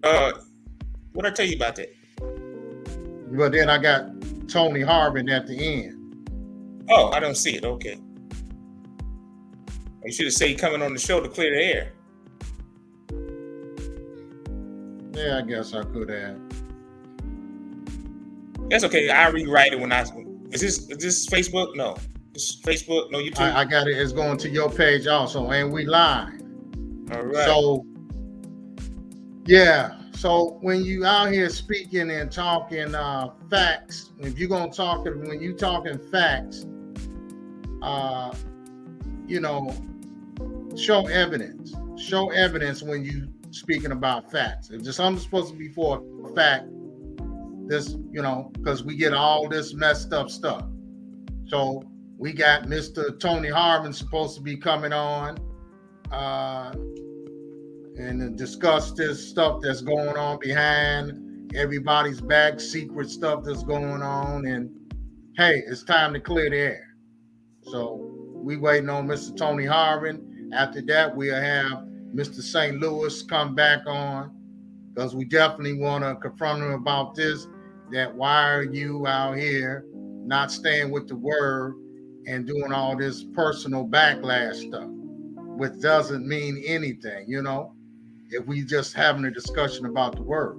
What I tell you about that? But then I got Tony Harvin at the end. Oh, I don't see it. Okay. You should have said coming on the show to clear the air. Yeah, I guess I could have. That's okay. I rewrite it when I. Is this Facebook? No. This Facebook? No YouTube. I got it. It's going to your page also, and we live. All right. So yeah. So when you out here speaking and talking facts, if you're gonna talk, when you talking facts, you know, show evidence. Show evidence when you speaking about facts. If there's something supposed to be for a fact, this, because we get all this messed up stuff. So we got Mr. Tony Harvin supposed to be coming on and discuss this stuff that's going on behind everybody's back, secret stuff that's going on. And hey, it's time to clear the air. So we waiting on Mr. Tony Harvin. After that, we'll have Mr. St. Louis come back on, because we definitely want to confront him about this, that why are you out here not staying with the word and doing all this personal backlash stuff, which doesn't mean anything, if we just having a discussion about the word.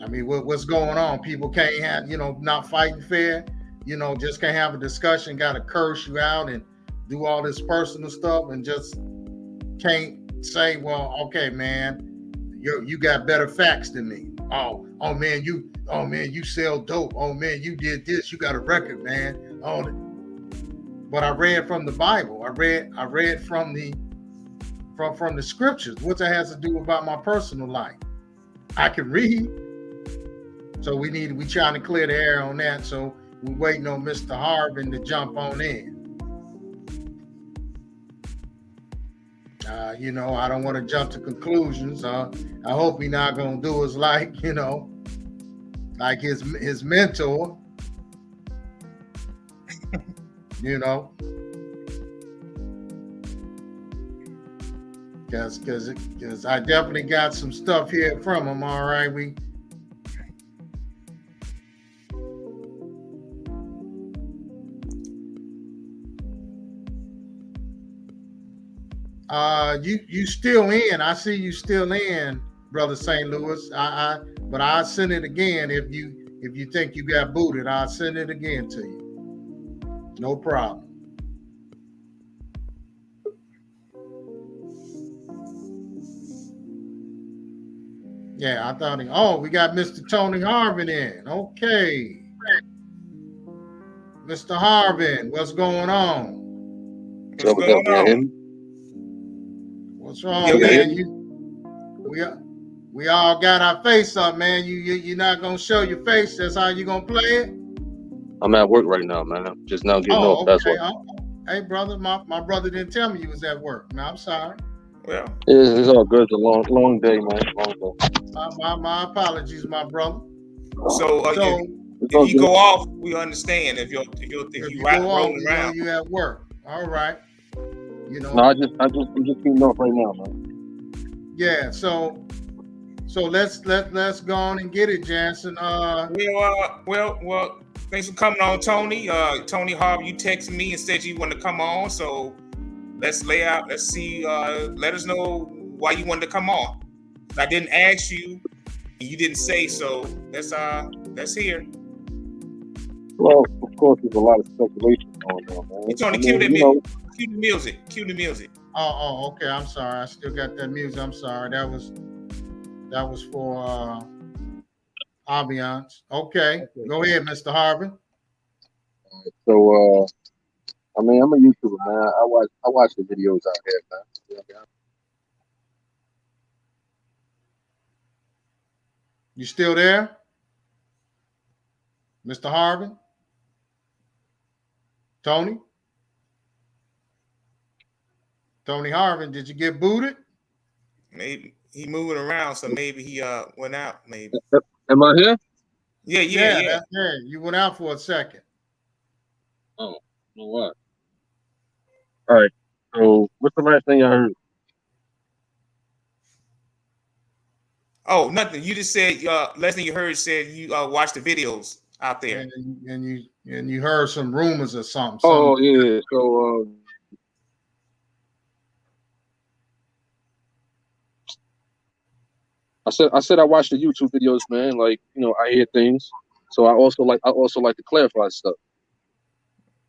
I mean, what's going on? People can't have, not fighting fair, just can't have a discussion, got to curse you out and do all this personal stuff, and just can't say, well, okay, man, you got better facts than me. Oh man, you sell dope. Oh man, you did this. You got a record, man. Oh, but I read from the Bible. I read from the scriptures. What that has to do about my personal life? I can read. So we trying to clear the air on that. So we're waiting on Mr. Harvin to jump on in. I don't want to jump to conclusions. I hope he's not going to do us like like his mentor, because I definitely got some stuff here from him. All right, you still in? I see you still in, brother St. Louis. But I'll send it again if you think you got booted. I'll send it again to you. No problem. Yeah, I thought we got Mr. Tony Harvin in. Okay. Mr. Harvin, what's going on? What's going on? What's wrong, man? We all got our face up, man. You're not gonna show your face. That's how you gonna play it. I'm at work right now, man. I'm just now getting off. Okay. That's what. Hey, brother, my brother didn't tell me you was at work. Man, I'm sorry. Well, it's all good. It's a long day, man. Long day. My apologies, my brother. So if you go off, we understand. If you rolling around, you at work. All right. No, I'm just getting off right now, man. Yeah. So let's go on and get it, Jansen. Well. Thanks for coming on, Tony. Tony Harvin, you texted me and said you wanted to come on. So let's lay out. Let's see. Let us know why you wanted to come on. I didn't ask you, and you didn't say so. Let's hear. Well, of course, there's a lot of speculation going on, man. Tony, cue the music. Cue the music. Oh, okay. I'm sorry. I still got that music. I'm sorry. That was for ambiance. Okay. Go ahead, Mr. Harvin. So, I'm a YouTuber, man. I watch the videos out here, man. You still there, Mr. Harvin? Tony Harvin, did you get booted? Maybe he moving around, so maybe he went out. Maybe. Am I here? Yeah. You went out for a second. Oh, you know what? All right. So, what's the last thing I heard? Oh, nothing. You just said last thing you heard said you watched the videos out there. And you heard some rumors or something. Oh yeah. So I said I watch the YouTube videos, man. Like, you know, I hear things. So I also like to clarify stuff.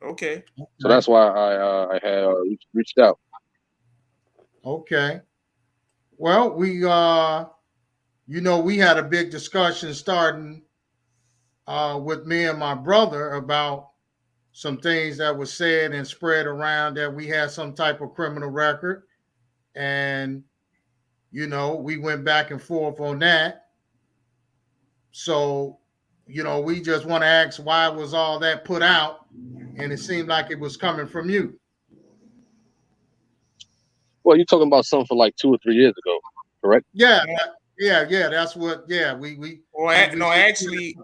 Okay. So that's why I had reached out. Okay. Well, we we had a big discussion starting with me and my brother about some things that were said and spread around that we had some type of criminal record. And, we went back and forth on that. So, we just want to ask why was all that put out? And it seemed like it was coming from you. Well, you're talking about something for like 2 or 3 years ago, correct? Yeah. That's what. Yeah, we. Well, no, actually,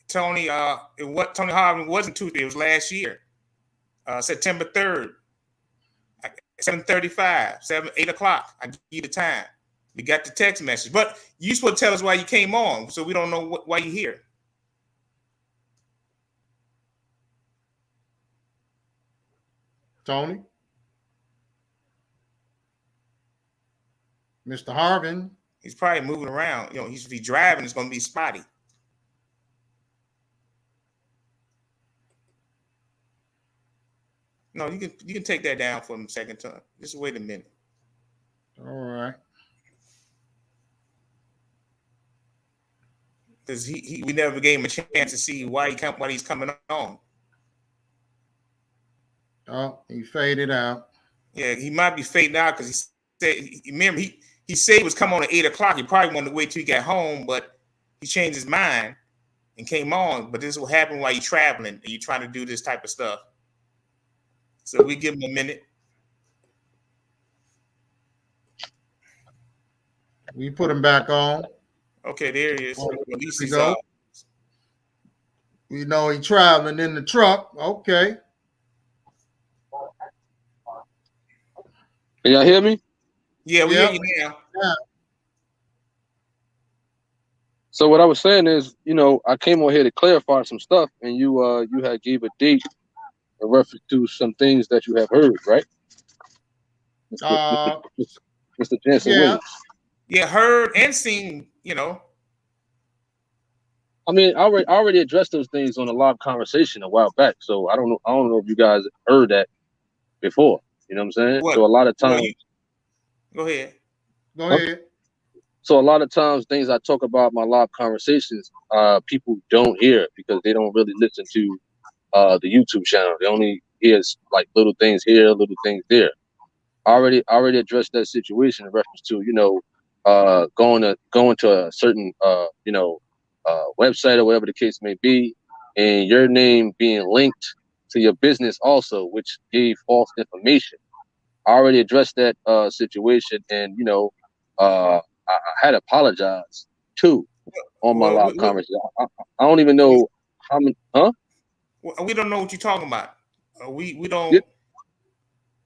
Tony. Tony Harvin wasn't Tuesday. It was last year, September 3rd, 7:35, 8 o'clock. I give you the time. We got the text message, but you supposed to tell us why you came on, so we don't know why you're here. Tony, Mr. Harvin. He's probably moving around. He's be driving. It's going to be spotty. No, you can take that down for him a second time. Just wait a minute. All right. Because we never gave him a chance to see why he's coming on. Oh, he faded out. Yeah, he might be fading out because he said he was coming on at 8 o'clock. He probably wanted to wait till he got home, but he changed his mind and came on. But this will happen while you're traveling and you're trying to do this type of stuff. So we give him a minute. We put him back on. Okay, there he is. Oh, at least he's go. We know he's traveling in the truck. Okay. Can y'all hear me? Yeah, we hear you now. Yeah. So what I was saying is, I came on here to clarify some stuff, and you had gave a date in reference to some things that you have heard, right? Mr. Jansen Williams. Yeah, heard and seen, I mean, I already addressed those things on a live conversation a while back, so I don't know if you guys heard that before. You know what I'm saying? What? So a lot of times. Go ahead. Go ahead. So a lot of times, things I talk about in my live conversations, people don't hear because they don't really listen to the YouTube channel. They only hear like little things here, little things there. I already addressed that situation in reference to going to a certain website or whatever the case may be, and your name being linked to your business also, which gave false information. I already addressed that situation, and I had apologized too on my live conversation. I don't even know how many. Huh? We don't know what you're talking about. We don't. Yeah.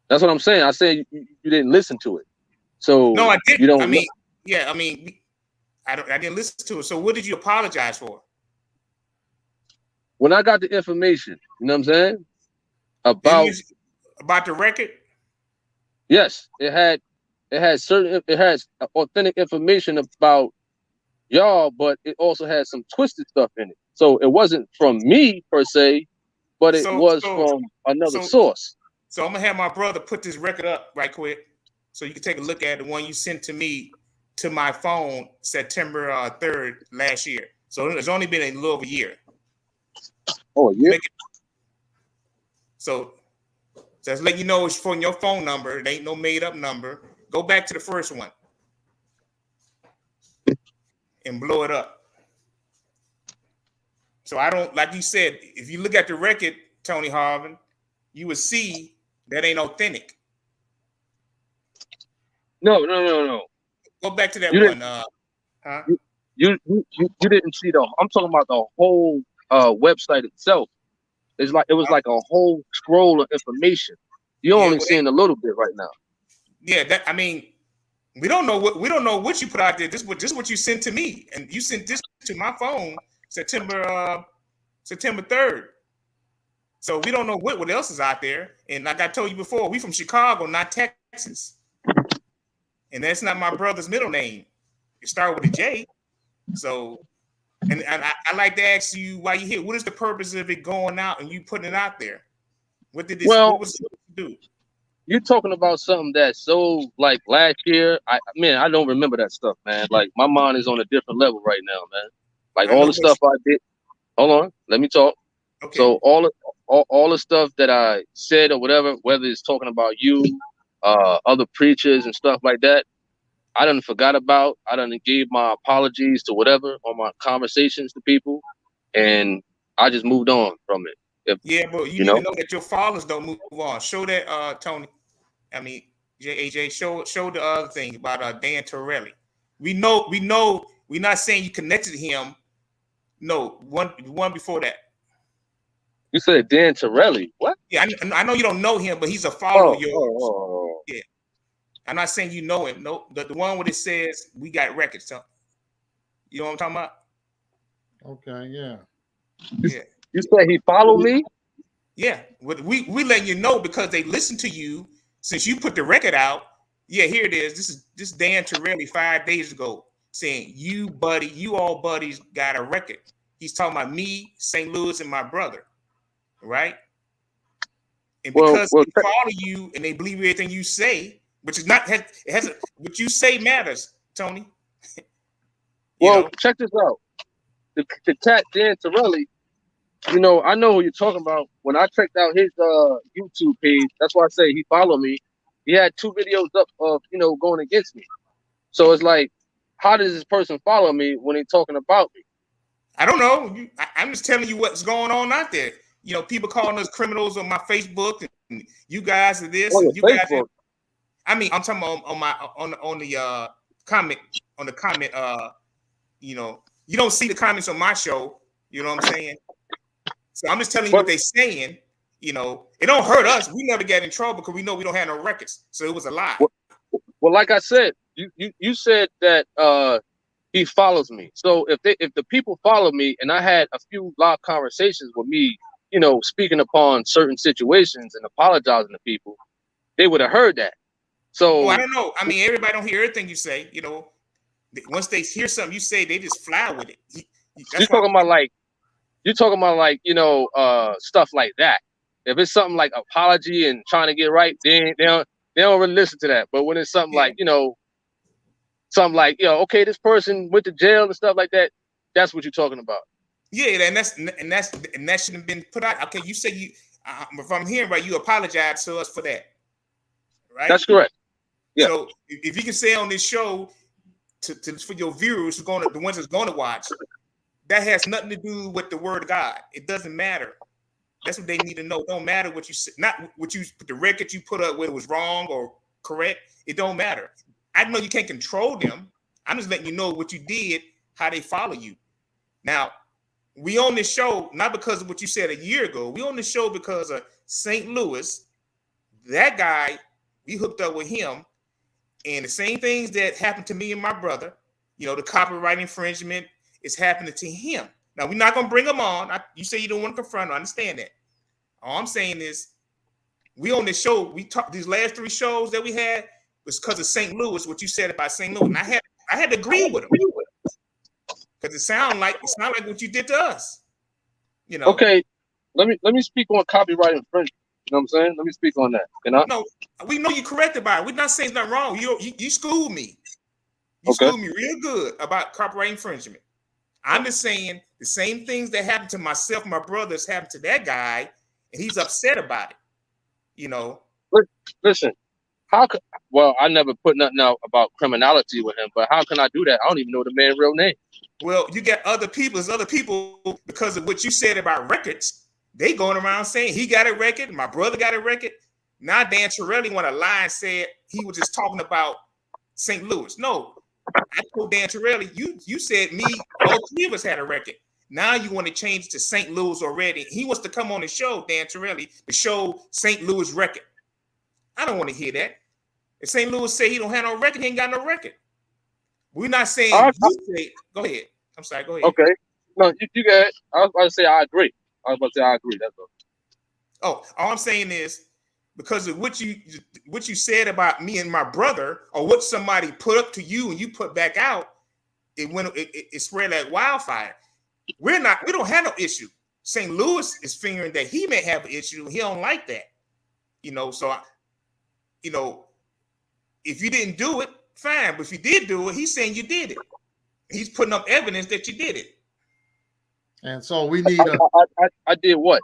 That's what I'm saying. I said you didn't listen to it. So no, I didn't. You don't. I didn't listen to it. So what did you apologize for? When I got the information, you know what I'm saying? About the record? Yes, it has authentic information about y'all, but it also has some twisted stuff in it. So it wasn't from me per se, but it was from another source. So I'm gonna have my brother put this record up right quick, so you can take a look at the one you sent to me to my phone September 3rd last year. So it's only been a little over a year. Oh yeah. So just let you know it's from your phone number. It ain't no made up number. Go back to the first one and blow it up. So I don't, like you said, if you look at the record, Tony Harvin, you would see that ain't authentic. No. Go back to that one. You didn't see I'm talking about the whole website itself. It was like a whole scroll of information. You're only seeing a little bit right now. Yeah, We don't know what you put out there. This is what you sent to me, and you sent this to my phone September 3rd. So we don't know what else is out there. And like I told you before, we from Chicago, not Texas, and that's not my brother's middle name. It started with a J. So, and I like to ask you why you here. What is the purpose of it going out and you putting it out there? What did this? Well, what was it supposed to do? you're talking about something that's so like last year. I don't remember that stuff, man. Like my mind is on a different level right now, man. Like I all know, the stuff I did. Hold on, let me talk. okay. So all the stuff that I said or whatever, whether it's talking about you, other preachers and stuff like that, I done forgot about. I done gave my apologies to whatever on my conversations to people, and I just moved on from it. If Yeah, but you you need to know, know that your followers don't move on. Show that, Tony. I mean, AJ. Show the other thing about Dan Torelli. We know. We're not saying you connected to him. No, one before that. you said Dan Torelli. What? Yeah, I know you don't know him, but he's a follower of yours. Oh. Yeah, I'm not saying you know him. No, the one where it says we got records. So, you know what I'm talking about? Okay, yeah. Yeah. You said he followed me? Yeah, we letting you know because they listen to you since you put the record out. Yeah, here it is. This Dan Torelli 5 days ago saying you all buddies got a record. He's talking about me, St. Louis, and my brother, right? And because they follow you and they believe everything you say, which is not what you say matters, Tony. Check this out. The cat Dan Torelli. I know who you're talking about. When I checked out his YouTube page, that's why I say he followed me. He had 2 videos up of going against me. So it's like, how does this person follow me when they're talking about me? I don't know. I'm just telling you what's going on out there. People calling us criminals on my Facebook, and you guys are this, and you Facebook. guys. I mean, I'm talking about on the comment on the comment. You don't see the comments on my show. You know what I'm saying? So I'm just telling you what they're saying. It don't hurt us. We never get in trouble because we know we don't have no records. So it was a lie. Well, like I said, you said that he follows me. So if the people follow me, and I had a few live conversations with me, speaking upon certain situations and apologizing to people, they would have heard that. So I don't know. I mean, everybody don't hear everything you say. Once they hear something you say, they just fly with it. You're talking about stuff like that. If it's something like apology and trying to get right, they don't really listen to that. But when it's something like okay, this person went to jail and stuff like that, that's what you're talking about. Yeah, and that shouldn't have been put out. Okay, you say if I'm hearing right, you apologize to us for that, right? That's correct. Yeah. So if you can say on this show for your viewers the ones that's going to watch, that has nothing to do with the word of God. It doesn't matter. That's what they need to know. It don't matter what you say, not what the record you put up, whether it was wrong or correct. It don't matter. I know you can't control them. I'm just letting you know what you did, how they follow you. Now, we on this show not because of what you said a year ago. We on this show because of St. Louis. That guy, we hooked up with him, and the same things that happened to me and my brother, the copyright infringement is happening to him. Now, we're not going to bring him on. You say you don't want to confront him. I understand that. All I'm saying is we on this show, we talked these last 3 shows that we had was because of St. Louis, what you said about St. Louis. And I had to agree with him. Because it sounds like what you did to us. Okay, let me speak on copyright infringement. You know what I'm saying? Let me speak on that. No, we know you corrected about it. We're not saying it's not wrong. You schooled me. You schooled me real good about copyright infringement. I'm just saying the same things that happened to myself, my brothers, happened to that guy, and he's upset about it. Listen, I never put nothing out about criminality with him, but how can I do that? I don't even know the man's real name. Well, you got other people because of what you said about records. They going around saying he got a record, my brother got a record. Now Dan Torelli went a lie and said he was just talking about St. Louis. No, I told Dan Torelli, you said me, all 3 of us had a record. Now you want to change to St. Louis already. He wants to come on the show, Dan Torelli, to show St. Louis record. I don't want to hear that. If St. Louis say he don't have no record, he ain't got no record. We're not saying you say. Go ahead. I'm sorry. Go ahead. Okay. No, you got it. I was about to say I agree. That's all. Oh, all I'm saying is because of what you said about me and my brother, or what somebody put up to you and you put back out, it spread like wildfire. We don't have no issue. St. Louis is figuring that he may have an issue. He don't like that. So if you didn't do it, fine. But if you did do it, he's saying you did it. He's putting up evidence that you did it. And so we need I did what?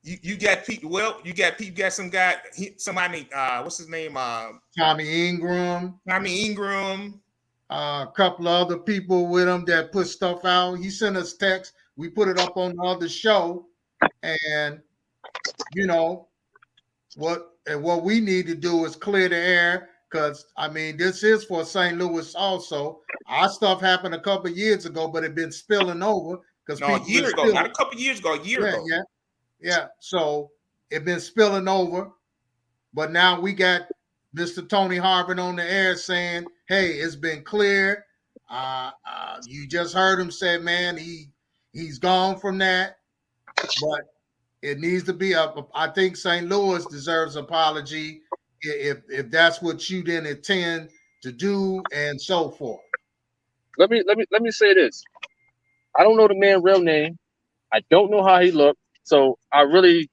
You got people. Well, you got some guy. Somebody. What's his name? Tommy Ingram. A couple of other people with him that put stuff out. He sent us text. We put it up on the other show, and what we need to do is clear the air, because this is for St. Louis also. Our stuff happened a couple of years ago, but it been spilling over because a year ago, not a couple of years ago, a year ago. Yeah. So it been spilling over, but now we got Mr. Tony Harvin on the air saying, "Hey, it's been clear." You just heard him say, "Man, he's gone from that," but it needs to be up. I think St. Louis deserves an apology if that's what you didn't intend to do, and so forth. Let me say this. I don't know the man's real name. I don't know how he looked. So I really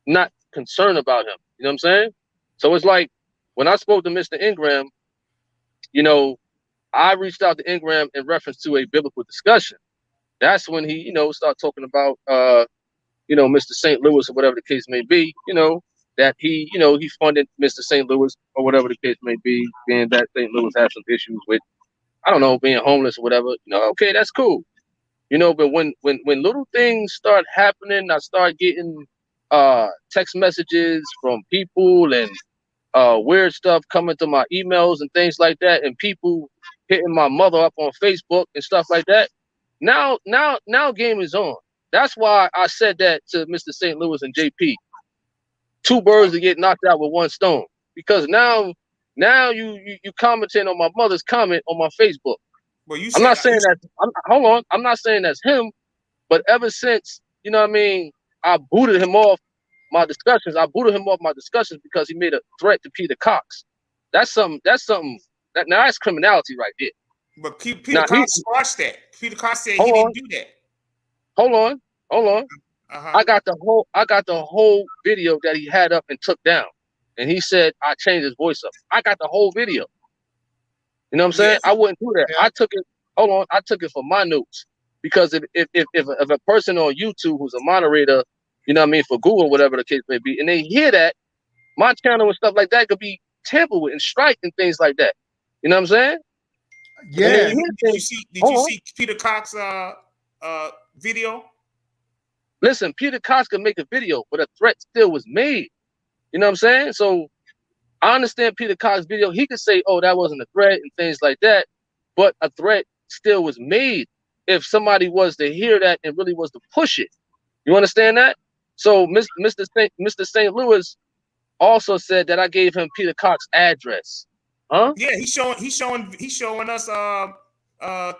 not concerned about him. You know what I'm saying? So it's like when I spoke to Mr. Ingram, I reached out to Ingram in reference to a biblical discussion. That's when he, started talking about, Mr. St. Louis or whatever the case may be, that he funded Mr. St. Louis or whatever the case may be, being that St. Louis has some issues with, I don't know, being homeless or whatever. Okay, that's cool. But when little things start happening, I start getting text messages from people and weird stuff coming to my emails and things like that, and people hitting my mother up on Facebook and stuff like that. Now game is on. That's why I said that to Mr. St. Louis and JP. Two birds to get knocked out with one stone. Because now you commenting on my mother's comment on my Facebook. Well, I'm not saying that. Hold on. I'm not saying that's him, but ever since I booted him off my discussions. Because he made a threat to Peter Cox. That's something. Now that's criminality right there. But Peter Cox squashed that. Peter Cox said he didn't do that. Hold on. Uh-huh. I got the whole video that he had up and took down, and he said I changed his voice up. I got the whole video. You know what I'm saying? I wouldn't do that. Yeah. I took it. Hold on. I took it for my notes, because if a person on YouTube who's a moderator, for Google, whatever the case may be, and they hear that, my channel and stuff like that could be tampered with and striked and things like that. You know what I'm saying? Yeah. Did you see Peter Cox video? Listen, Peter Cox could make a video, but a threat still was made. You know what I'm saying? So I understand Peter Cox's video. He could say, "Oh, that wasn't a threat" and things like that, but a threat still was made if somebody was to hear that and really was to push it. You understand that? So Mr. St. Louis also said that I gave him Peter Cox's address. Huh? Yeah, he's showing us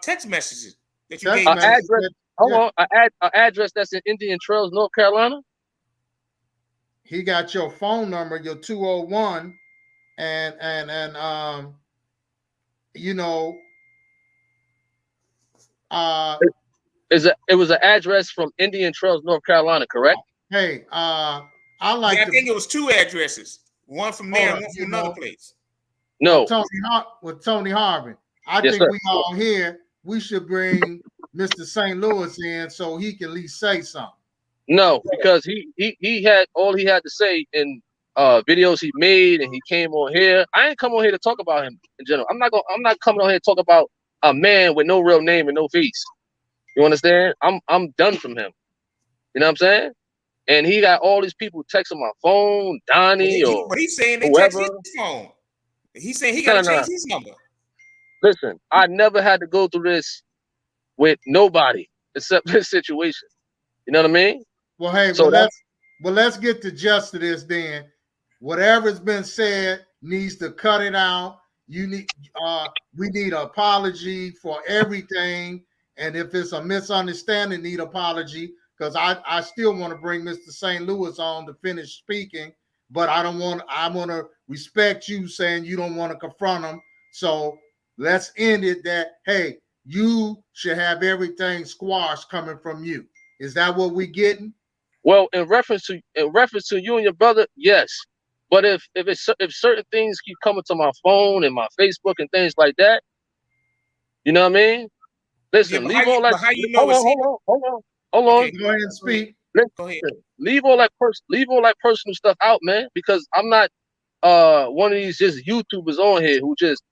text messages that you gave him. Address. Hold on, an address that's in Indian Trails, North Carolina. He got your phone number, your 201, and it was an address from Indian Trails, North Carolina, correct? Hey, I think it was two addresses, one from there and one from another place. No, with Tony Harvin. I think we all here. We should bring Mr. St. Louis in so he can at least say something. No, because he had all he had to say in videos he made, and he came on here. I ain't come on here to talk about him in general. I'm not coming on here to talk about a man with no real name and no face. You understand? I'm done from him. You know what I'm saying? And he got all these people texting my phone, Donnie, but he's saying they text his phone. He's saying he got to change his number. Listen, I never had to go through this with nobody except this situation. You know what I mean? Well, hey, let's get the gist of this then. Whatever's been said, needs to cut it out. You need we need an apology for everything. And if it's a misunderstanding, need apology. Because I still want to bring Mr. St. Louis on to finish speaking, but I want to respect you saying you don't want to confront him. So let's end it that, hey, you should have everything squashed coming from you. Is that what we getting? Well, in reference to you and your brother, yes. But if certain things keep coming to my phone and my Facebook and things like that, you know what I mean? Listen, but how you know it's hold on. Okay, go ahead and speak. Go ahead. Leave all that personal stuff out, man, because I'm not one of these just YouTubers on here who just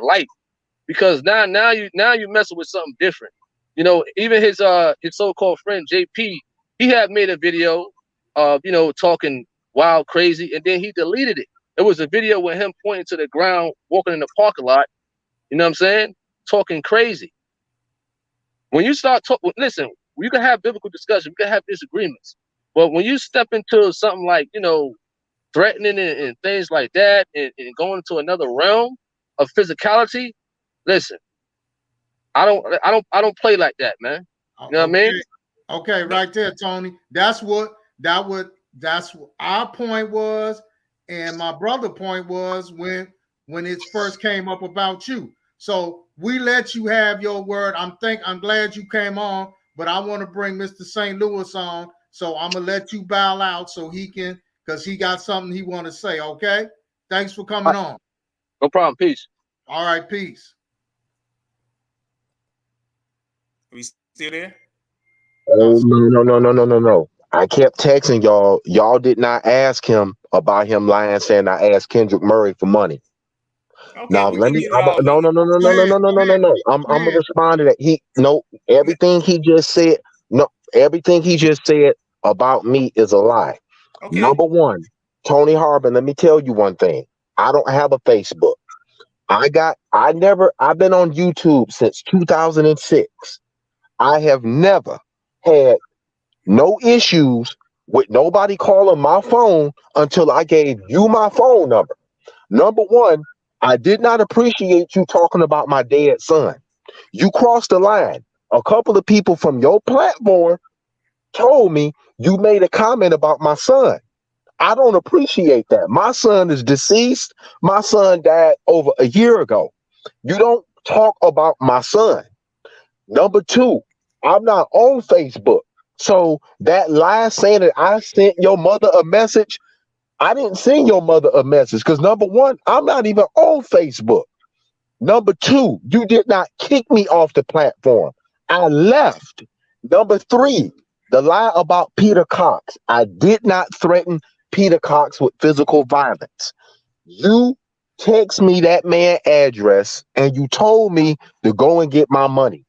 like, because now you messing with something different. You know, even his so-called friend JP, he had made a video of, you know, talking wild crazy, and then he deleted it. It was a video with him pointing to the ground, walking in the parking lot, you know what I'm saying? Talking crazy. When you start talking, listen, you can have biblical discussion, we can have disagreements, but when you step into something like, you know, threatening and things like that, and going into another realm of physicality, listen, I don't play like that, man. You know what I mean? Okay, right there, Tony. That's what our point was, and my brother's point was when it first came up about you. So we let you have your word. I'm glad you came on, but I want to bring Mr. St. Louis on. So I'm gonna let you bow out so he can, because he got something he want to say. Okay. Thanks for coming on. No problem. Peace. All right, peace. Are we still there? Oh, no. I kept texting y'all. Y'all did not ask him about him lying, saying I asked Kendrick Murray for money. Okay, Now let me. No. Man. I'm gonna respond to that. Everything he just said. No, everything he just said about me is a lie. Okay. Number one, Tony Harvin. Let me tell you one thing. I don't have a Facebook. I've been on YouTube since 2006. I have never had no issues with nobody calling my phone until I gave you my phone number. Number one, I did not appreciate you talking about my dead son. You crossed the line. A couple of people from your platform told me you made a comment about my son. I don't appreciate that. My son is deceased. My son died over a year ago. You don't talk about my son. Number two, I'm not on Facebook. So that lie saying that I sent your mother a message, I didn't send your mother a message because number one, I'm not even on Facebook. Number two, you did not kick me off the platform. I left. Number three, the lie about Peter Cox. I did not threaten Peter Cox with physical violence. You text me that man's address and you told me to go and get my money.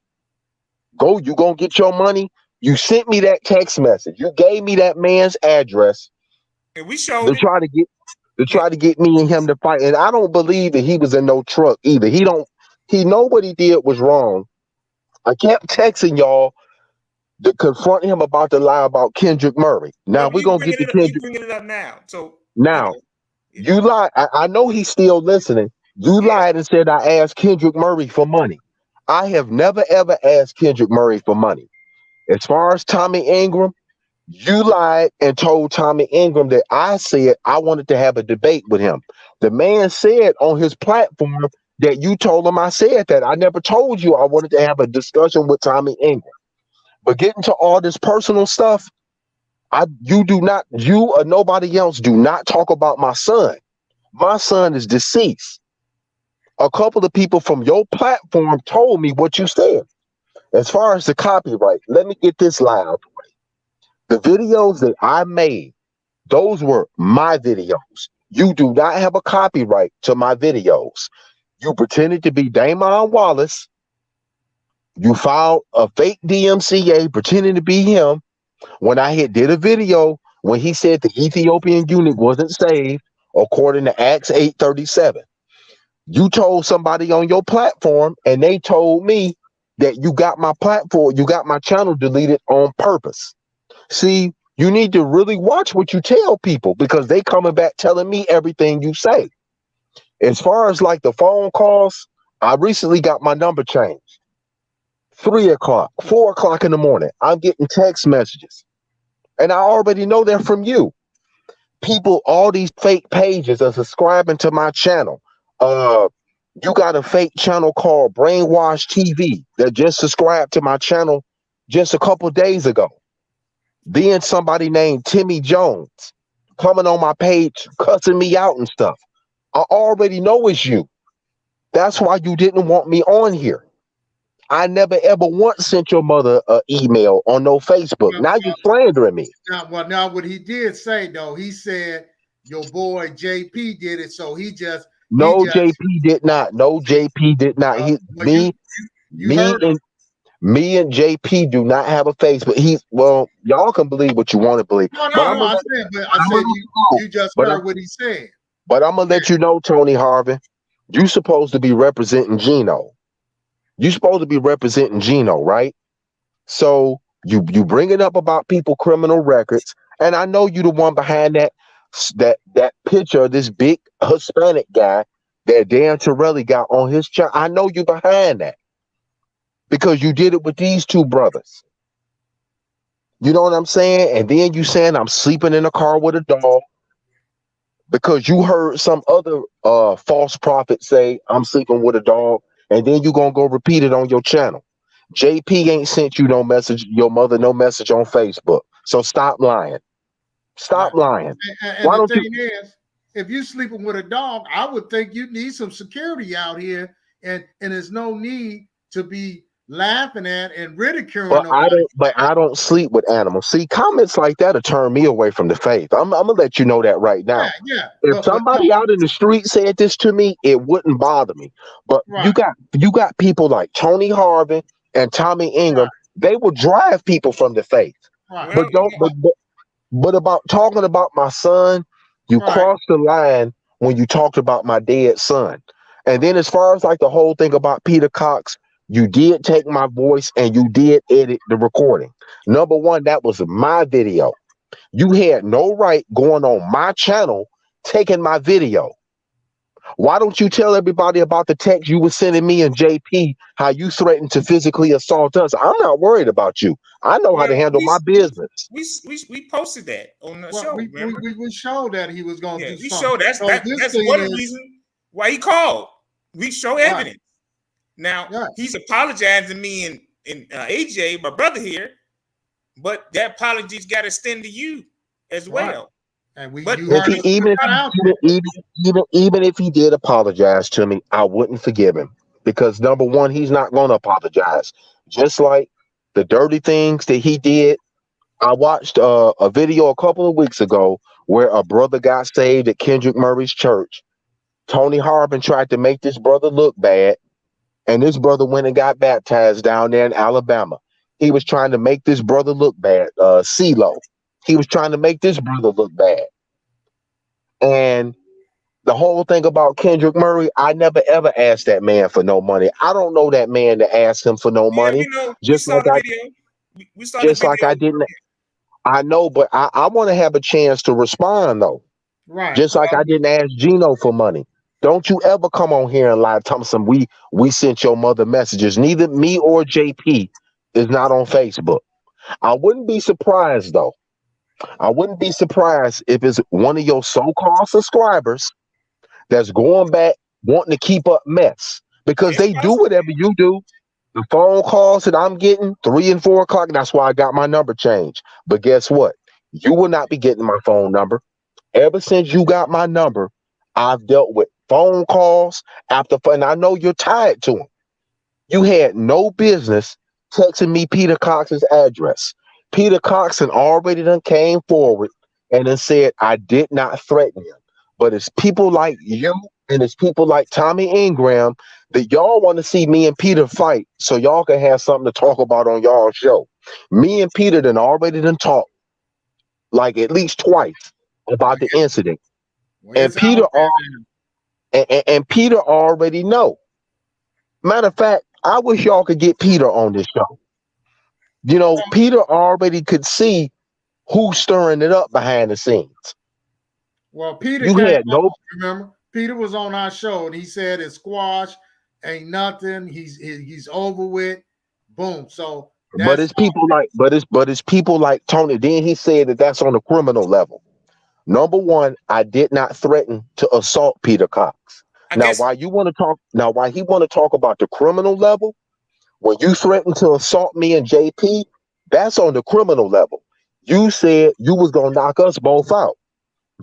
You gonna get your money? You sent me that text message. You gave me that man's address. And we showed to try to get me and him to fight. And I don't believe that he was in no truck either. He know what he did was wrong. I kept texting y'all to confront him about the lie about Kendrick Murray. Now we're gonna get to Kendrick. You bringing it up now. So now you lied. I know he's still listening. You lied and said I asked Kendrick Murray for money. I have never ever asked Kendrick Murray for money. As far as Tommy Ingram, you lied and told Tommy Ingram that I said I wanted to have a debate with him. The man said on his platform that you told him I said that. I never told you I wanted to have a discussion with Tommy Ingram. But getting to all this personal stuff, you or nobody else do not talk about my son. My son is deceased. A couple of people from your platform told me what you said. As far as the copyright, let me get this loud. The videos that I made, those were my videos. You do not have a copyright to my videos. You pretended to be Damon Wallace. You filed a fake DMCA pretending to be him when I did a video when he said the Ethiopian eunuch wasn't saved according to Acts 8:37. You told somebody on your platform and they told me that you got my platform, you got my channel deleted on purpose. See, you need to really watch what you tell people because they coming back telling me everything you say. As far as like the phone calls, I recently got my number changed. 3 o'clock, 4 o'clock in the morning, I'm getting text messages, and I already know they're from you. People, all these fake pages are subscribing to my channel. Uh, you got a fake channel called Brainwash TV that just subscribed to my channel just a couple days ago. Then somebody named Timmy Jones coming on my page, cussing me out and stuff. I already know it's you. That's why you didn't want me on here. I never ever once sent your mother an email on no Facebook. Now you slandering me. Now what he did say though, he said your boy JP did it, so he just JP did not. No, JP did not. You heard him. Me and JP do not have a Facebook. Y'all can believe what you want to believe. I said you just heard what he said. But I'm gonna let you know, Tony Harvin, you supposed to be representing Gino. You supposed to be representing Gino, right? So you bringing up about people criminal records, and I know you the one behind that picture of this big Hispanic guy that Dan Torelli got on his channel. I know you behind that because you did it with these two brothers. You know what I'm saying? And then you saying I'm sleeping in a car with a dog because you heard some other false prophet say I'm sleeping with a dog, and then you gonna go repeat it on your channel. JP ain't sent you no message, your mother no message on Facebook. So stop lying. Stop lying. And the thing is, if you sleeping with a dog, I would think you need some security out here, and there's no need to be laughing at and ridiculing. But I don't sleep with animals. See, comments like that will turn me away from the faith. I'm gonna let you know that right now. Yeah. If somebody out in the street said this to me, it wouldn't bother me. But you got people like Tony Harvin and Tommy Ingram. They will drive people from the faith. Right. But about talking about my son, you crossed the line when you talked about my dead son. And then as far as like the whole thing about Peter Cox, you did take my voice and you did edit the recording. Number one, that was my video. You had no right going on my channel taking my video. Why don't you tell everybody about the text you were sending me and JP, how you threatened to physically assault us? I'm not worried about you. I know how to handle my business. We posted that on the show. We showed that he was going to do we something. showed that's one of the reasons why he called. We show evidence. Now he's apologizing to me and AJ, my brother here, but that apology's got to extend to you as well. And even if he did apologize to me, I wouldn't forgive him because number one, he's not going to apologize. Just like the dirty things that he did. I watched a video a couple of weeks ago where a brother got saved at Kendrick Murray's church. Tony Harvin tried to make this brother look bad, and this brother went and got baptized down there in Alabama. He was trying to make this brother look bad. CeeLo. He was trying to make this brother look bad. And the whole thing about Kendrick Murray, I never ever asked that man for no money. I don't know that man to ask him for no money. Just like I didn't. I know, but I want to have a chance to respond though. Right. Just like I didn't ask Gino for money. Don't you ever come on here and lie, Thompson. We sent your mother messages. Neither me or JP is not on Facebook. I wouldn't be surprised though. I wouldn't be surprised if it's one of your so-called subscribers that's going back wanting to keep up mess because they do whatever you do. The phone calls that I'm getting 3 and 4 o'clock, that's why I got my number changed. But guess what? You will not be getting my phone number. Ever since you got my number, I've dealt with phone calls and I know you're tied to them. You had no business texting me Peter Cox's address. Peter Cox already done came forward and then said, I did not threaten him. But it's people like you and it's people like Tommy Ingram that y'all want to see me and Peter fight so y'all can have something to talk about on y'all show. Me and Peter already talked like at least twice about the incident. And Peter already know. Matter of fact, I wish y'all could get Peter on this show. You know, Peter already could see who's stirring it up behind the scenes. Well, Peter, remember? Peter was on our show and he said it's squash, ain't nothing. He's over with. Boom. So But that's it's people like, but it's people like Tony. Then he said that that's on the criminal level. Number one, I did not threaten to assault Peter Cox. I Now, guess why you want to talk? Now, why he want to talk about the criminal level? When you threatened to assault me and JP, that's on the criminal level. You said you was gonna knock us both out.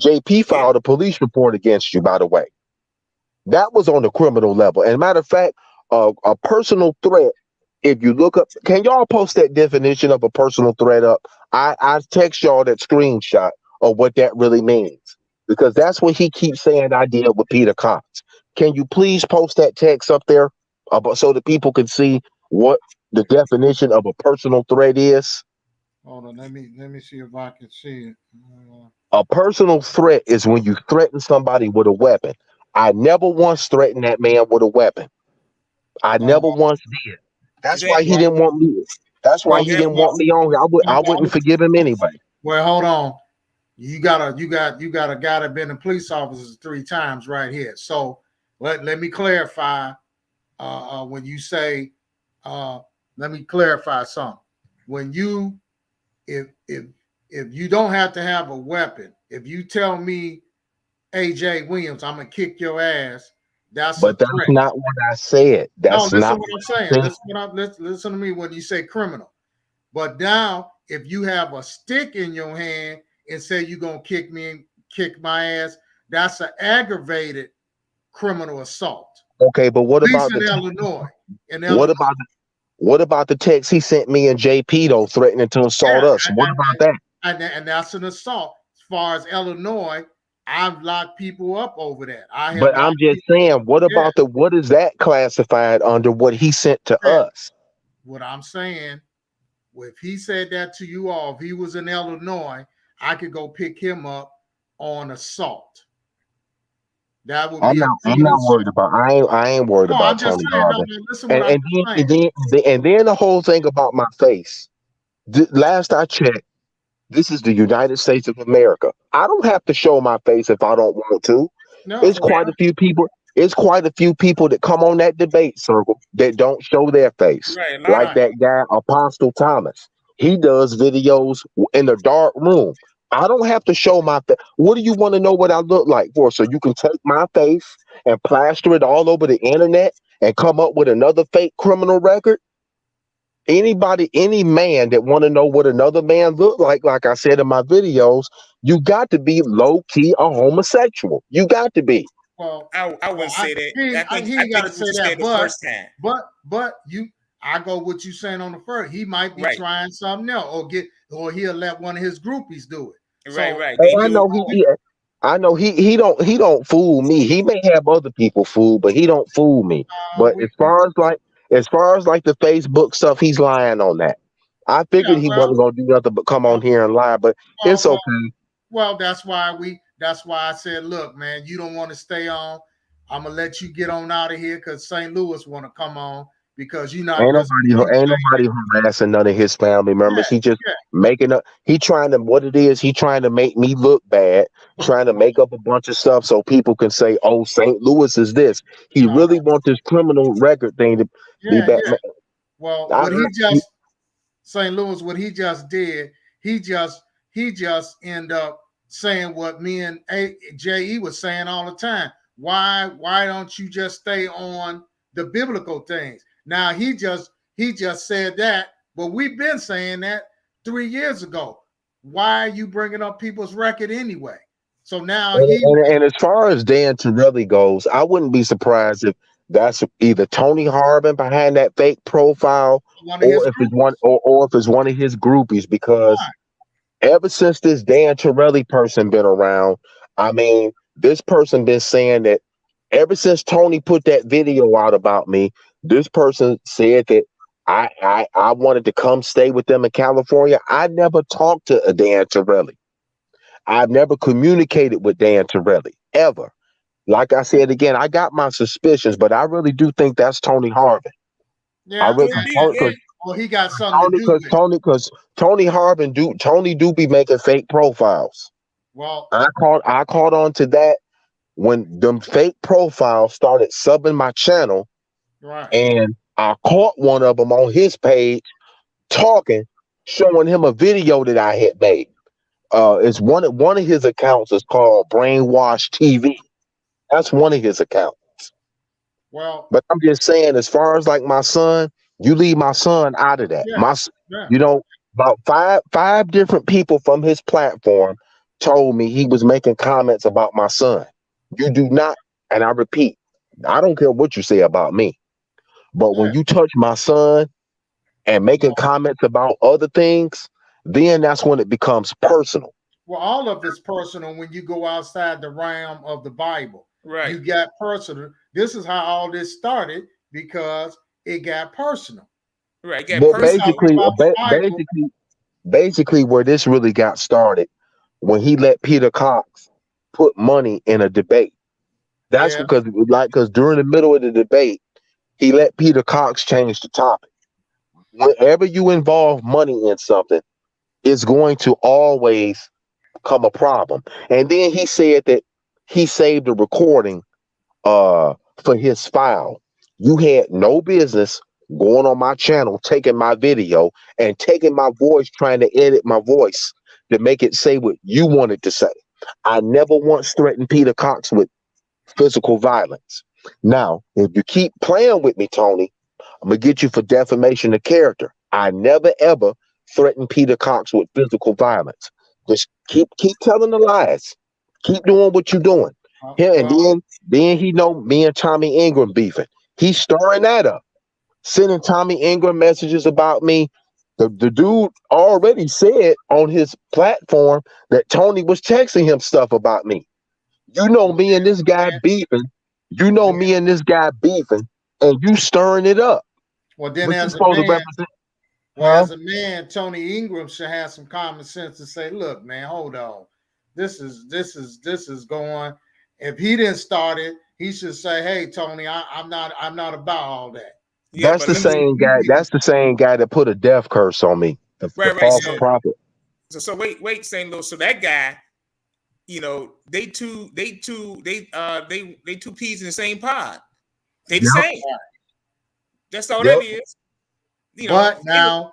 JP yeah. filed a police report against you, by the way. That was on the criminal level. And matter of fact, a personal threat. If you look up, can y'all post that definition of a personal threat up? I text y'all that screenshot of what that really means because that's what he keeps saying I did with Peter Cox. Can you please post that text up there so that people can see what the definition of a personal threat is? hold on. Let me see if I can see it. A personal threat is when you threaten somebody with a weapon. I never once threatened that man with a weapon. I Uh, never once did. Is That's that why he well, didn't want me. That's why well, he yeah? didn't want me on. I wouldn't forgive him anyway. well, hold on. You got a guy that been a police officer 3 times right here. So let me clarify. When you say, let me clarify something. When you if you don't have to have a weapon, if you tell me, AJ Williams, I'm gonna kick your ass, that's a But that's threat. not what I said. No, That's listen not what I'm what saying. I said. Listen to me when you say criminal. But now, if you have a stick in your hand and say you're gonna kick me and kick my ass, that's an aggravated criminal assault. Okay, but what At least about in the Illinois. In what Illinois, about what about the text he sent me and JP though, threatening to assault yeah, us? What about that? and that's an assault. As far as Illinois, I've locked people up over that. I have But I'm locked just people. saying, what Yeah, about what is that classified under what he sent to yeah. us? What I'm saying, if he said that to you all, if he was in Illinois, I could go pick him up on assault. That would be a I'm criminal not worried assault. about I ain't worried No, about I'm just Tony saying. No, Harvin. man, listen what I'm And just then saying. and then the whole thing about my face. Last I checked, this is the United States of America. I don't have to show my face if I don't want to. No, It's well, quite a few people. It's quite a few people that come on that debate circle that don't show their face. Right, a lot Like of right. that guy Apostle Thomas. He does videos in the dark room. I don't have to show my face. What do you want to know what I look like for? So you can take my face and plaster it all over the internet and come up with another fake criminal record? Anybody, any man that want to know what another man look like I said in my videos, you got to be low key a homosexual. You got to be. Well, I wouldn't say that. he I ain't got think to it's say what you that, said the first time. but you, I go what you saying on the first. He might be Right, trying something else, or he'll let one of his groupies do it. right, So right. They Oh, do it. I know he don't fool me. He may have other people fooled, but he don't fool me. But we, as far as like the Facebook stuff, he's lying on that. I yeah, figured he wasn't gonna do nothing but come on well, here and lie, but it's well, okay. that's why I said, look, man, you don't want to stay on. I'm gonna let you get on out of here because St. Louis want to come on because you not because Ain't nobody harassing none of his family yeah, members. He just yeah. making up. He trying to what it is. He trying to make me look bad. Trying to make up a bunch of stuff so people can say, "Oh, St. Louis is this." He No, really wants this criminal record thing to be yeah, back. yeah. Well, I, what he just St. Louis, what he just did, he just end up saying what me and JE was saying all the time. Why don't you just stay on the biblical things? Now he just said that, but we've been saying that 3 years ago. Why are you bringing up people's record anyway? So now and as far as Dan Torelli goes, I wouldn't be surprised if that's either Tony Harvin behind that fake profile, one of his groupies. or if it's one of his groupies, because Right. ever since this Dan Torelli person been around, I mean, this person been saying that ever since Tony put that video out about me, this person said that I wanted to come stay with them in California. I never talked to a Dan Torelli. I've never communicated with Dan Torelli ever. Like I said again, I got my suspicions, but I really do think that's Tony Harvin. I Yeah, really Could be. Yeah. well, he got something to do with it. Because Tony Harvin Tony do be making fake profiles. Well, I caught on to that when them fake profiles started subbing my channel, Right. and I caught one of them on his page talking, showing him a video that I had made. It's one of his accounts is called Brainwash TV. That's one of his accounts. Well, But I'm just saying, as far as like my son, you leave my son out of that. yeah, yeah. You know, about five different people from his platform told me he was making comments about my son. You do not, and I repeat, I don't care what you say about me, but when Yeah. you touch my son and making comments about other things, then that's when it becomes personal. Well, all of it's personal when you go outside the realm of the Bible. Right. You got personal. This is how all this started because it got personal. Right. Get Well, We personal. talk about the Bible. basically, where this really got started when he let Peter Cox put money in a debate. That's Yeah. because during the middle of the debate, he let Peter Cox change the topic. Whenever you involve money in something, it's going to always come a problem. And then he said that he saved a recording for his file. You had no business going on my channel, taking my video and taking my voice, trying to edit my voice to make it say what you wanted to say. I never once threatened Peter Cox with physical violence. Now, if you keep playing with me, Tony, I'm gonna get you for defamation of character. I never ever threatened Peter Cox with physical violence. Just keep telling the lies. Keep doing what you're doing. Here and Well, then he know me and Tommy Ingram beefing. He's stirring that up, sending Tommy Ingram messages about me. The dude already said on his platform that Tony was texting him stuff about me. You know me and this guy then, beefing. You know me and this guy beefing, and you stirring it up. well, then But you as a supposed to man, represent, well, huh? as a man, Tony Ingram should have some common sense to say, "Look, man, hold on. This is going. If he didn't start it, he should say, "Hey, Tony, I'm not about all that." Yeah, That's but the let me. same guy. That's the same guy that put a death curse on me. The Right, right. false So, prophet. so wait, St. Louis. So that guy, they two peas in the same pod. They the Yep. same. That's all Yep. that is. But now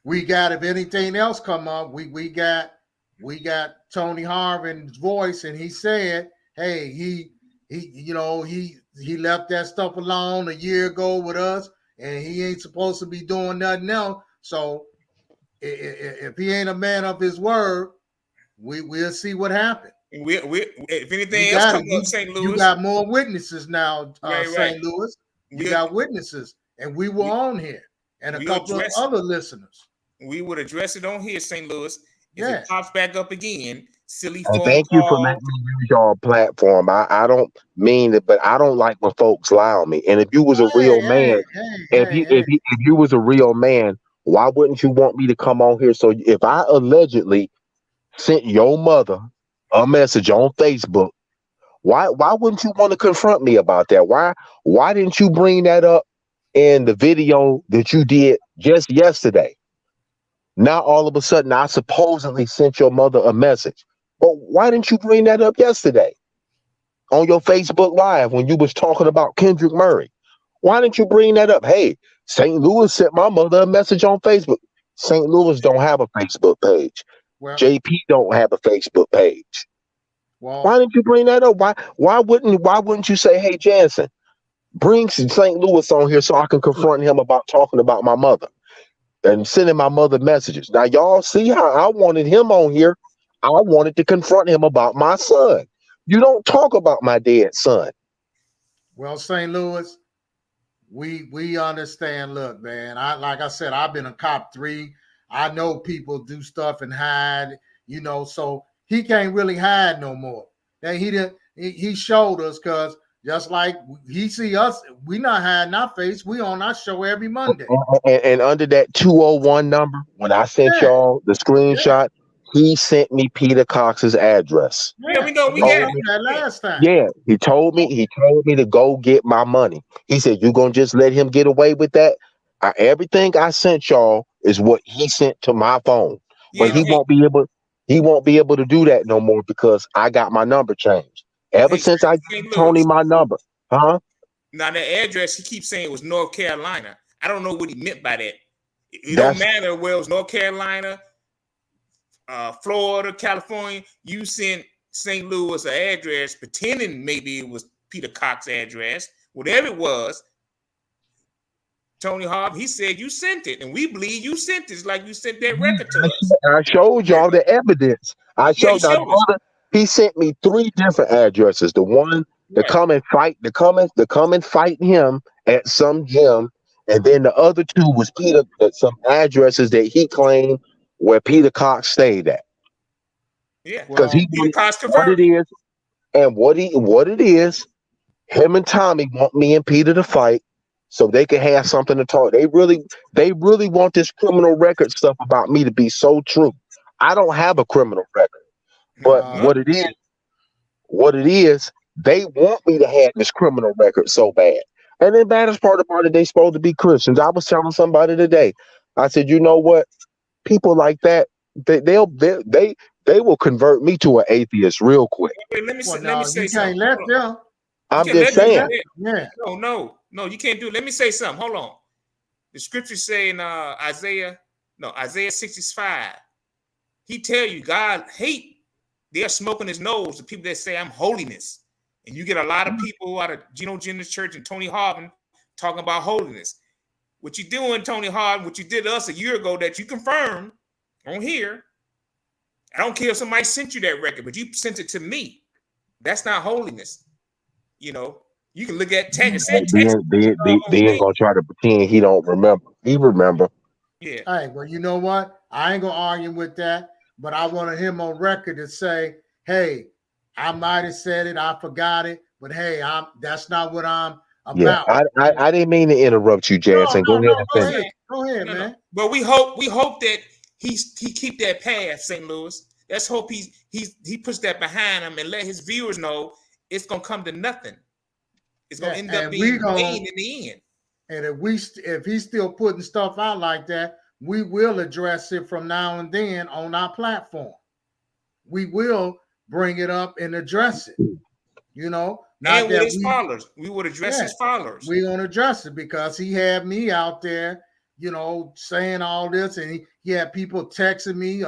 we got, if anything else come up, we got Tony Harvin's voice, and he said, "Hey, he left that stuff alone a year ago with us, and he ain't supposed to be doing nothing else. So if he ain't a man of his word, we'll see what happens." we if You anything else got comes it. up, St. You Louis, got more witnesses now, right, right. St. Louis. You We got witnesses, and we were we on here, and a we couple of address other listeners. we would address it on here, St. Louis. If Yeah. it pops back up again, silly And phone thank you for letting calls. me use your platform. I don't mean it, but I don't like when folks lie on me. And if you was a Hey, real man, hey, hey, hey, hey. if you was a real man, why wouldn't you want me to come on here? So if I allegedly sent your mother a message on Facebook, why wouldn't you want to confront me about that? Why didn't you bring that up in the video that you did just yesterday? Now all of a sudden I supposedly sent your mother a message. But why didn't you bring that up yesterday on your Facebook Live when you was talking about Kendrick Murray? Why didn't you bring that up? Hey, St. Louis sent my mother a message on Facebook. St. Louis don't have a Facebook page. Well, JP don't have a Facebook page. Why well, didn't you bring that up? Why wouldn't you say, hey Jansen, bring St. Louis on here so I can confront him about talking about my mother and sending my mother messages? Now y'all see how I wanted him on here. I wanted to confront him about my son. You don't talk about my dead son. well, St. Louis, we understand. Look, man, like I said, I've been a cop 3. I know people do stuff and hide, so he can't really hide no more. That he didn't. He showed us, because just like he see us, we not hiding our face. We on our show every Monday. And under that 201 number, when I sent Yeah, y'all the yeah, screenshot, he sent me Peter Cox's address. Yeah, yeah. we know And we we got showed it. that Yeah. last time. Yeah, he told me to go get my money. He said, you gonna just let him get away with that? Everything I sent y'all is what he sent to my phone. But Yeah, hey, he won't be able to do that no more because I got my number changed. Ever Hey, since I St. gave Tony Louis. my number, huh? Now the address he keeps saying it was North Carolina. I don't know what he meant by that. It don't That's matter where it was North Carolina, Florida, California. You sent St. Louis an address, pretending maybe it was Peter Cox's address. Whatever it was, Tony Harvin, he said you sent it, and we believe you sent it. It's like you sent that record to us. I showed y'all the evidence. I Yeah, he showed now the showed us. other. He sent me 3 different addresses. The one to Right. come and fight, to come and fight him at some gym, and then the other 2 was Peter. Some addresses that he claimed where Peter Cox stayed at, Yeah. because Well, he Peter wanted Cox what it confirmed it. is and what it is. Him and Tommy want me and Peter to fight so they can have something to talk. They really want this criminal record stuff about me to be so true. I don't have a criminal record, but uh, Well, what it is, they want me to have this criminal record so bad. And the baddest part about it, they supposed to be Christians. I was telling somebody today. I said, you know what? People like that, they will convert me to an atheist real quick. let me well, let me no, say you something. can't let Hold on. them. You I'm can't just let them Can't do saying. let, that. yeah. No, you can't do it. Let me say something. Hold on. The scripture say in Isaiah 65, he tell you God hate, they're smoking his nose, the people that say I'm holiness. And you get a lot of people out of Geno Jennings Church and Tony Harvin talking about holiness. What you doing, Tony Harvin, what you did to us a year ago that you confirmed on here. I don't care if somebody sent you that record, but you sent it to me. That's not holiness. You know, you can look at text, send text They ain't thing. gonna try to pretend he don't remember. He remember. Yeah. Hey, well, you know what? I ain't gonna argue with that, but I wanted him on record to say, "Hey, I might have said it, I forgot it, but hey, that's not what I'm Yeah, about." I didn't mean to interrupt you, No, Jansen. Go no, ahead no. and Go finish. ahead, go ahead, No. man. But we hope that he keep that path, St. Louis. Let's hope he puts that behind him and let his viewers know it's gonna come to nothing. It's gonna Yeah, end up and we being gonna, vain in the end. and if he's still putting stuff out like that, we will address it from now and then on our platform. We will bring it up and address it. You know, not And with that his we, followers, we would address yeah, his followers. we're gonna address it because he had me out there, saying all this, and he had people texting me,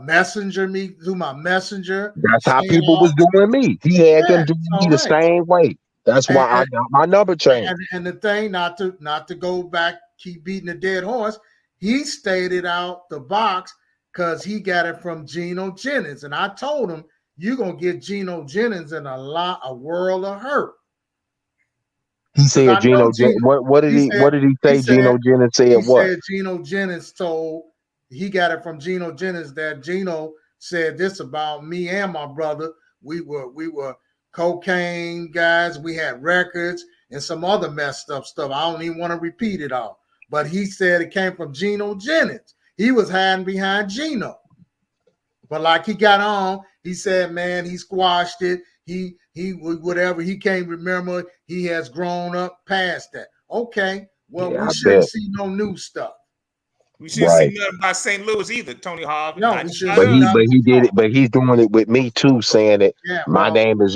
messenger me through my messenger, That's how saying people was all, doing me. He had yeah, them doing me all the right. same way. That's why I And, got my number changed. and the thing, not to go back, keep beating a dead horse, he stated out the box because he got it from Geno Jennings, and I told him you're gonna get Geno Jennings in a world of hurt. He Because I said know Geno. Geno. What did He he? said What did he he say? said Geno Jennings said he what? said Geno Jennings told, he got it from Geno Jennings, that Geno said this about me and my brother. We were cocaine guys. We had records and some other messed up stuff. I don't even want to repeat it all. But he said it came from Geno Jennings. He was hiding behind Geno. But like he got on, he said, man, he squashed it. He whatever, he can't remember. He has grown up past that. Okay, well, Yeah, we I shouldn't bet. see no new stuff. We shouldn't see Right. nothing about St. Louis either, Tony Harvin. No, Not we shouldn't about But see us. he but nothing he at did it. all. But he's doing it with me too, saying that Yeah, my well, name is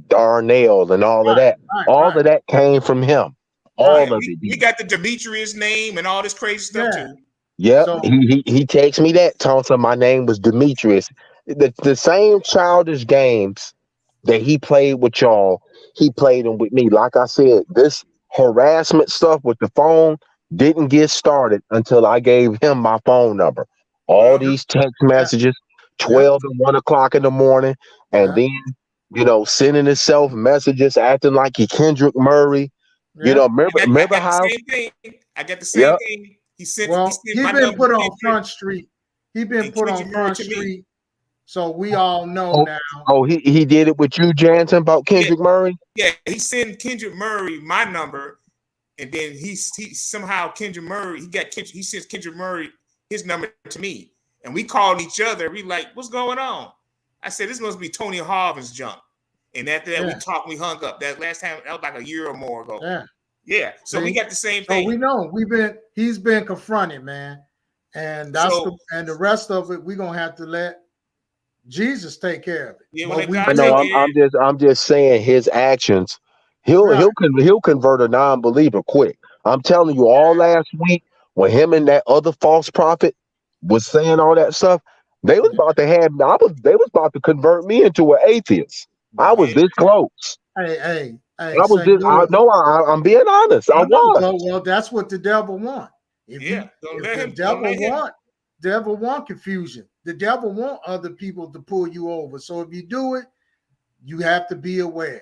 Darnell and all of right, that. right, All right, of that came from him. right. Yeah, All of we, it we did. got the Demetrius name and all this crazy stuff Yeah. too. Yep. So He texted me that, telling him my name was Demetrius. The same childish games that he played with y'all, he played them with me. Like I said, this harassment stuff with the phone didn't get started until I gave him my phone number. All Well, these text yeah, messages, yeah, 12 and 1 o'clock in the morning, and yeah, then, sending himself messages, acting like he Kendrick Murray. yeah. Remember, I remember got the how, same thing. I got the same yep, thing. He Well, sent he my been number to put on Kendrick Front Street. He been and put on Kendrick Murray Front to me. Street. So we all know oh, now. he did it with you, Jansen, about Yeah, Kendrick Murray? yeah. He sent Kendrick Murray my number, and then he somehow Kendrick Murray he sends Kendrick Murray his number to me, and we called each other. We like, what's going on? I said, this must be Tony Harvin's junk. And after that, we Yeah, talked. We hung up. That last time, that was like a year or more ago. yeah. Yeah. So we See? got the same So we thing. know he's been confronted, man. And So the rest of it we're gonna have to let Jesus take care of it. Yeah, well, But let we God I do know. take it care. I'm just saying his actions. right. He'll convert a non-believer quick. I'm telling you, all last week when him and that other false prophet was saying all that stuff, they was about to have. They was about to convert me into an atheist. I Wow. was Yeah, this close. Hey, I was St. this. I Louis. know. I'm being honest. I I know. was. Well, that's what the devil want. yeah. Don't If let the him. Don't let him. devil want confusion. The devil want other people to pull you over. So if you do it, you have to be aware. Yeah,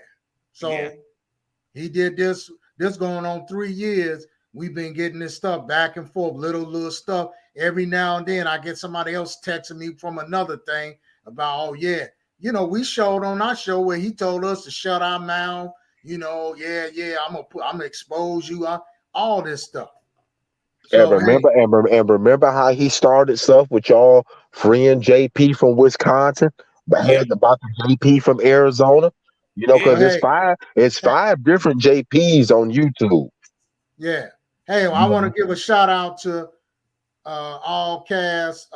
So he did this. This going on 3 years. We've been getting this stuff back and forth, little stuff. Every now and then, I get somebody else texting me from another thing about, oh yeah, we showed on our show where he told us to shut our mouth. Yeah, I'm gonna expose you. All this stuff. And So hey, remember, and remember how he started stuff with y'all freeing JP from Wisconsin, but yeah, had about the JP from Arizona. yeah. Because well, hey, it's five different JPs on YouTube. yeah, hey, well, I You want know? to give a shout out to all cast.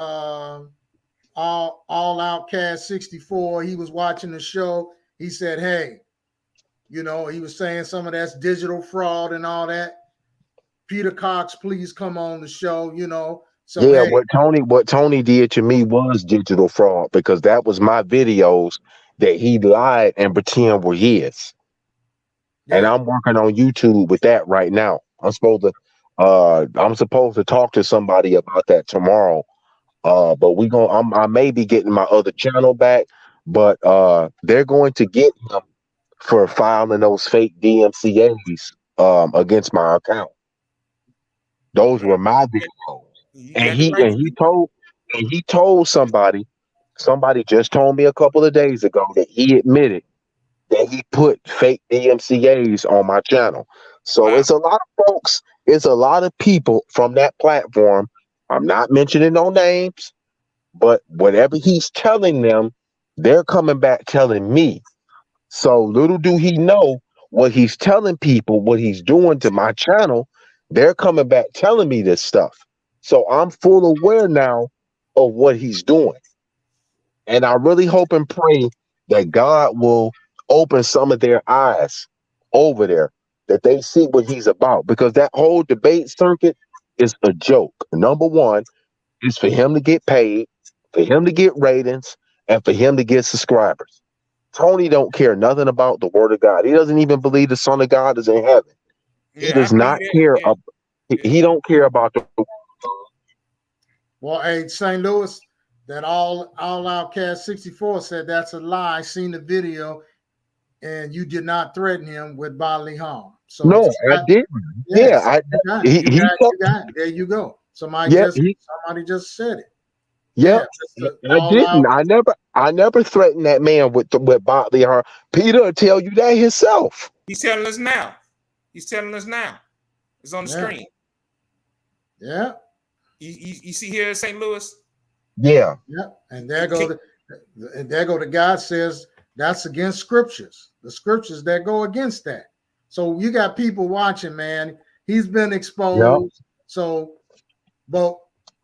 All Outcast 64. He was watching the show. He said, hey, he was saying some of that's digital fraud and all that. Peter Cox, please come on the show. So Yeah, hey, what Tony did to me was digital fraud because that was my videos that he lied and pretend were his. And yeah, I'm working on YouTube with that right now. I'm supposed to talk to somebody about that tomorrow. But I may be getting my other channel back, but they're going to get him for filing those fake DMCA's against my account. Those Well, were my videos. you And got the he right and to he do it. told and he told somebody just told me a couple of days ago that he admitted that he put fake DMCA's on my channel. So Wow. it's a lot of folks, it's a lot of people from that platform. I'm not mentioning no names, but whatever he's telling them, they're coming back telling me. So little do he know what he's telling people, what he's doing to my channel. They're coming back telling me this stuff. So I'm full aware now of what he's doing. And I really hope and pray that God will open some of their eyes over there, that they see what he's about. Because that whole debate circuit is a joke. Number one, is for him to get paid, for him to get ratings, and for him to get subscribers. Tony don't care nothing about the word of God. He doesn't even believe the Son of God is in heaven. He Yeah, I does believe not that. care. Yeah, yeah. He don't care about the. well, hey, St. Louis, that all Outcast 64 said that's a lie. Seen the video, and you did not threaten him with bodily harm. So No, just I didn't. Yeah, yes, you got it. he he You got it. There you go. yeah he Somebody just said it. yep. Yeah, Mr. I All didn't. Out. I never threatened that man with bodily harm. Peter will tell you that himself. He's telling us now. He's telling us now. It's on the Yeah, screen. yeah, You see here in St. Louis? Yeah. yeah. And You can't, there go the God says that's against scriptures. The scriptures that go against that. So you got people watching, man. He's been Yep. exposed. So, but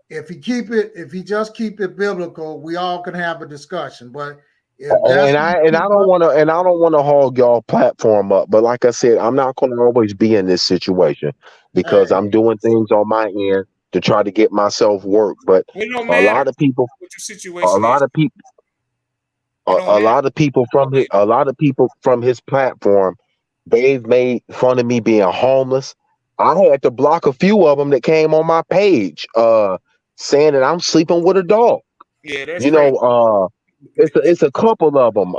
if he just keep it biblical, we all can have a discussion. But if that's And I don't want to hog y'all platform up. But like I said, I'm not going to always be in this situation because hey, I'm doing things on my end to try to get myself work. But it don't a matter lot of people, what your a situation is. lot of people, It don't matter. a lot of people from his platform, they've made fun of me being homeless. I had to block a few of them that came on my page, saying that I'm sleeping with a dog. Yeah, that's You crazy. know, it's a couple of them.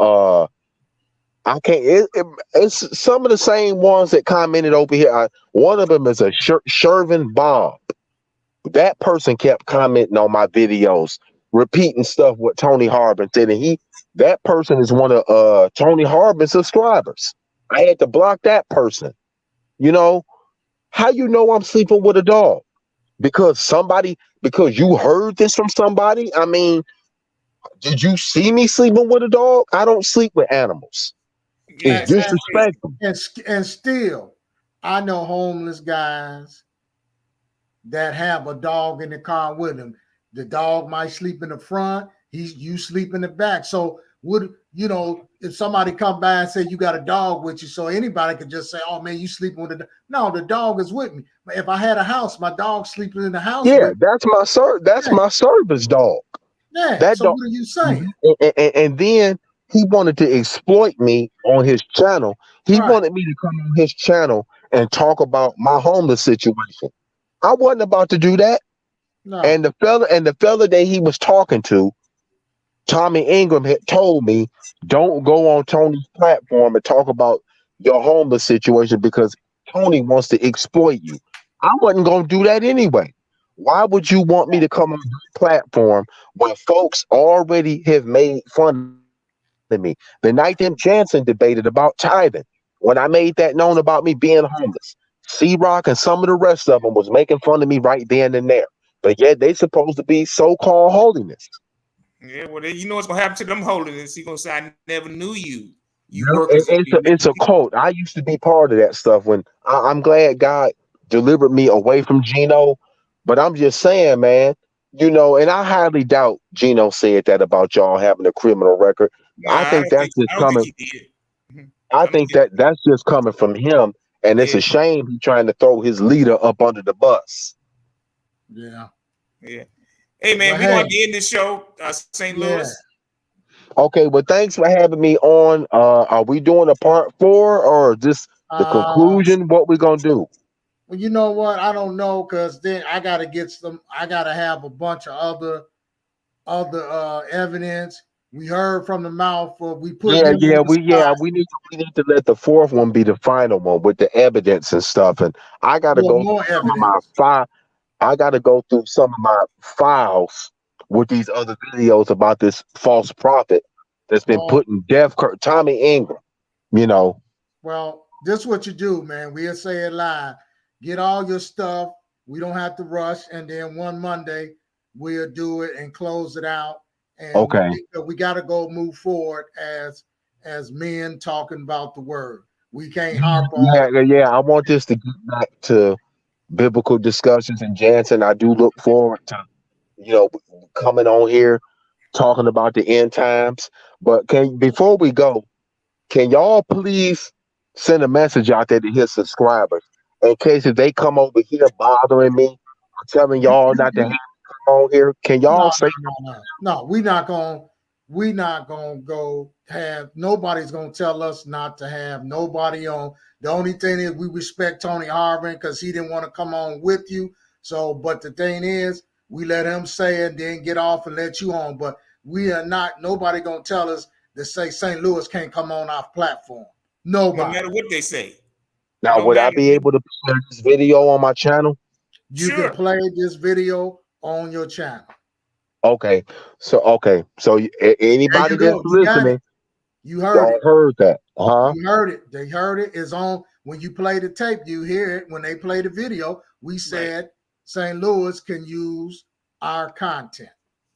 I can't. It's some of the same ones that commented over here. One of them is a Shervin Bob. That person kept commenting on my videos, repeating stuff what Tony Harvin said, and that person is one of Tony Harvin's subscribers. I had to block that person. You know how you know I'm sleeping with a dog because you heard this from somebody. I mean, did you see me sleeping with a dog? I don't sleep with animals. It's Yeah, and, see, that's crazy. disrespectful. and still, I know homeless guys that have a dog in the car with them. The dog might sleep in the front. you sleep in the back. So would if somebody come by and say you got a dog with you, so anybody could just say, "Oh man, you sleeping with no, the dog is with me." But if I had a house, my dog sleeping in the house Yeah, with me. that's Yeah, my service dog. yeah. That So dog. what are you saying? And then he wanted to exploit me on his channel. He Right. wanted me to come on his channel and talk about my homeless situation. I wasn't about to do that. No. And the fella that he was talking to, Tommy Ingram, had told me, don't go on Tony's platform and talk about your homeless situation because Tony wants to exploit you. I wasn't going to do that anyway. Why would you want me to come on your platform when folks already have made fun of me? The night them Jansen debated about tithing, when I made that known about me being homeless, C-Rock and some of the rest of them was making fun of me right then and there. But yet they supposed to be so-called holiness. Yeah, well, you know what's gonna happen to them holiness. He gonna say, "I never knew you. You Yep, workers of it's a iniquity." cult. I used to be part of that stuff. When I'm glad God delivered me away from Gino, but I'm just saying, man, and I highly doubt Gino said that about y'all having a criminal record. Nah, I think that's just I don't think coming. he did. Mhm. I I don't think think. that's just coming from him, and it's Yeah, a shame he's trying to throw his leader up under the bus. Yeah. yeah. Hey man, Well, we gonna hey, end this show, St. yeah. Louis. Okay, well, thanks for having me on. Are we doing a part 4 or just the Uh, conclusion? What we gonna do? well, you know what? I don't know because then I gotta get some. I gotta have a bunch of other evidence. We heard from the mouth of we putting Yeah, him on the spot. we need to let the fourth one be the final one with the evidence and stuff. And I got to Well, go more through some of my evidence. file. I got to go through some of my files with these other videos about this false prophet that's been Oh, put in Tommy Ingram. You know. well, this is what you do, man. We'll say it live. Get all your stuff. We don't have to rush, and then one Monday we'll do it and close it out. And Okay. we got to go move forward as men talking about the word. We can't harp on. Yeah. I want this to get back to biblical discussions. And Jansen, I do look forward to you know coming on here talking about the end times. But can before we go, can y'all please send a message out there to his subscribers in case if they come over here bothering me, telling y'all not to have You me come on here? Can y'all No, say no. We not gonna go have nobody's gonna tell us not to have nobody on. The only thing is we respect Tony Harvin because he didn't want to come on with you. So, but the thing is, we let him say it, then get off and let you on. But we are not nobody gonna tell us to say St. Louis can't come on our platform. No Nobody. matter what they say, it now? don't Would I matter. be able to share this video on my channel? You can Sure. play this video on your channel. Okay, so There you anybody that's go. You got it. listening, You heard y'all it. heard that, huh? You heard it. They heard it. It's on when you play the tape. You hear it when they play the video. We Right. said St. Louis can use our content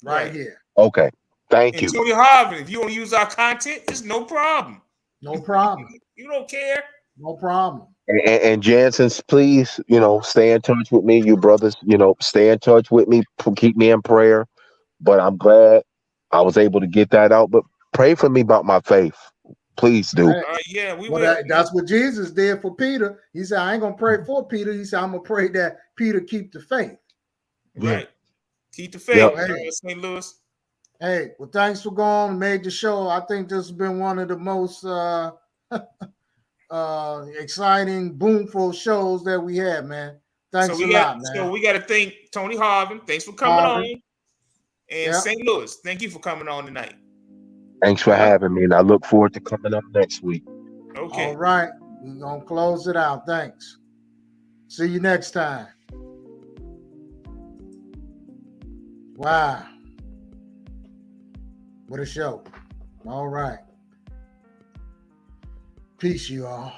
right Right. here. Okay, thank And you. Tony Harvin, if you want to use our content, it's no problem. No problem. You don't care. No problem. And Jansen's, please, stay in touch with me. You brothers, stay in touch with me. Keep me in prayer. But I'm glad I was able to get that out. But pray for me about my faith. Please do. Hey, Yeah, we well, will. that's what Jesus did for Peter. He said, I ain't gonna pray for Peter. He said, I'm gonna pray that Peter keep the faith. Yeah. Right. Keep the Yep. faith, So hey, St. Louis. hey, well, thanks for going and made the show. I think this has been one of the most exciting, boomful shows that we had, man. Thanks a lot, man. We got to thank Tony Harvin. Thanks for coming Harvin. on. And Yep. St. Louis, thank you for coming on tonight. Thanks for Yep. having me. And I look forward to coming up next week. Okay. All right. We're gonna close it out. Thanks. See you next time. Wow. What a show. All right. Peace, you all.